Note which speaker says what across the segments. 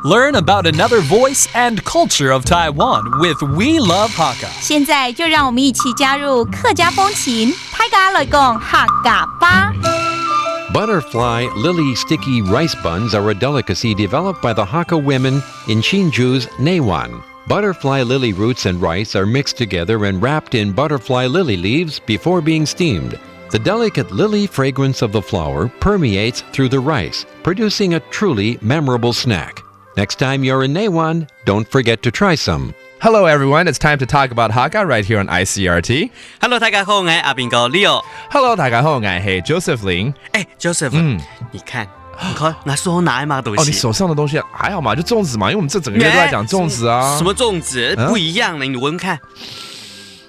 Speaker 1: Learn about another voice and culture of Taiwan with We Love Hakka.
Speaker 2: 现在就让我们一起加入客家风情，大家来讲客家吧。
Speaker 3: Butterfly lily sticky rice buns are a delicacy developed by the Hakka women in Hsinchu's Neiwan. Butterfly lily roots and rice are mixed together and wrapped in butterfly lily leaves before being steamed. The delicate lily fragrance of the flower permeates through the rice, producing a truly memorable snack. Next time you're in Neiwan, don't forget to try some.
Speaker 4: Hello everyone, it's time to talk about Hakka right here on Icrt.
Speaker 5: Hello， 大家好，我係阿邊個 Leo。Hello，
Speaker 4: 大家好，我係 Joseph Lin。
Speaker 5: Joseph，你看，拿手拿嘛東西。
Speaker 4: 哦，你手上的東西還好嘛？就粽子嘛，因為我們這整個月都在講粽子啊。
Speaker 5: 什麼粽子？不一樣呢，你聞看。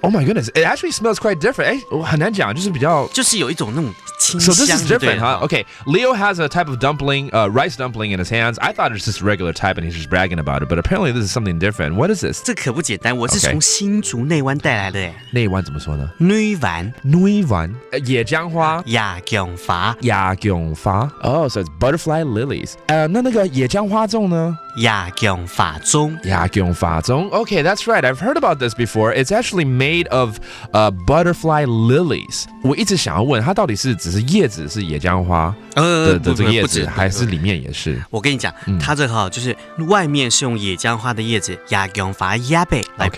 Speaker 4: Oh my goodness, it actually smells quite different. 我很難講，就是比較，
Speaker 5: 就是有一種那種清香。
Speaker 4: So this is different, huh? Okay, Leo has a type of dumpling, rice dumpling in his hands. I thought it was just a regular type and he's just bragging about it, but apparently this is something different. What is this?
Speaker 5: 這可不簡單，我是從新竹內灣帶來的。
Speaker 4: 內灣怎麼說呢？
Speaker 5: 內灣，
Speaker 4: 野薑花，
Speaker 5: 野薑花。
Speaker 4: Oh, so it's butterfly lilies. 那個野薑花粽呢？
Speaker 5: 野薑花粽。
Speaker 4: Okay, that's right. I've heard about this before. It's actually made of butterfly lilies. 我一直想要問，它到底是只是葉子是野薑花的這個葉子，還是裡面也是？
Speaker 5: 我跟你講，它這個就是外面是用野薑花的葉子野薑花葉貝來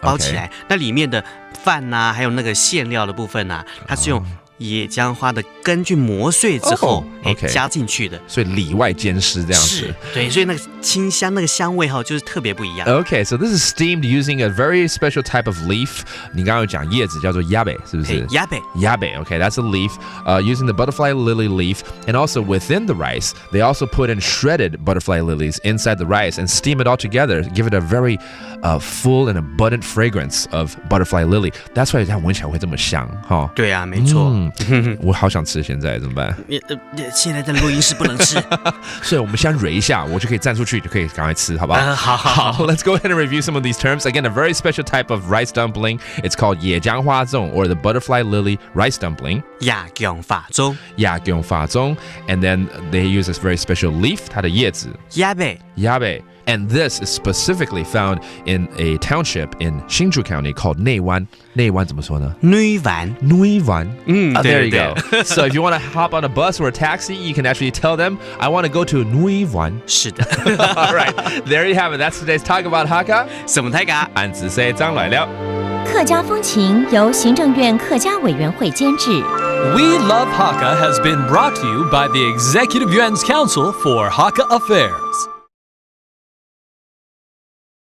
Speaker 5: 包起來，那裡面的飯啊，還有那個餡料的部分啊，它是用野薑花的根去磨碎之後加進去的，
Speaker 4: 所以裡外兼施這樣子。
Speaker 5: 是，對，所以那個清香、那個香味就是特別不一樣。
Speaker 4: Okay, so this is steamed using a very special type of leaf. 你剛剛有講葉子叫做葉貝，是不是？葉貝 Okay, that's a leaf. Using the butterfly lily leaf, and also within the rice, they also put in shredded butterfly lilies inside the rice and steam it all together, give it a very full and abundant fragrance of butterfly lily. That's why 它聞起來會這麼香，哈。
Speaker 5: 對啊，沒錯。
Speaker 4: 我好想吃，現在怎麼辦？
Speaker 5: 現在在錄音室不能吃，
Speaker 4: 所以我們先蕊一下，我就可以站出去，就可以趕快吃，好不好？好 Let's go ahead and review some of these terms. Again, a very special type of rice dumpling. It's called 野薑花粽 or the butterfly lily rice dumpling.
Speaker 5: 野薑花粽。
Speaker 4: And then they use this very special leaf, 它的葉子。
Speaker 5: 葉貝。
Speaker 4: And this is specifically found in a township in Hsinchu County called 內灣。內灣怎麼說呢？內灣。There you go. So if you want to hop on a bus or a taxi, you can actually tell them, I want to go to 內灣。
Speaker 5: 是的。
Speaker 4: All right, there you have it. That's today's talk about Hakka.
Speaker 5: 什麼大家？
Speaker 4: 按子say張來了。
Speaker 2: 客家風情由行政院客家委員會監製。
Speaker 1: We Love Hakka has been brought to you by the Executive Yuan's Council for Hakka Affairs.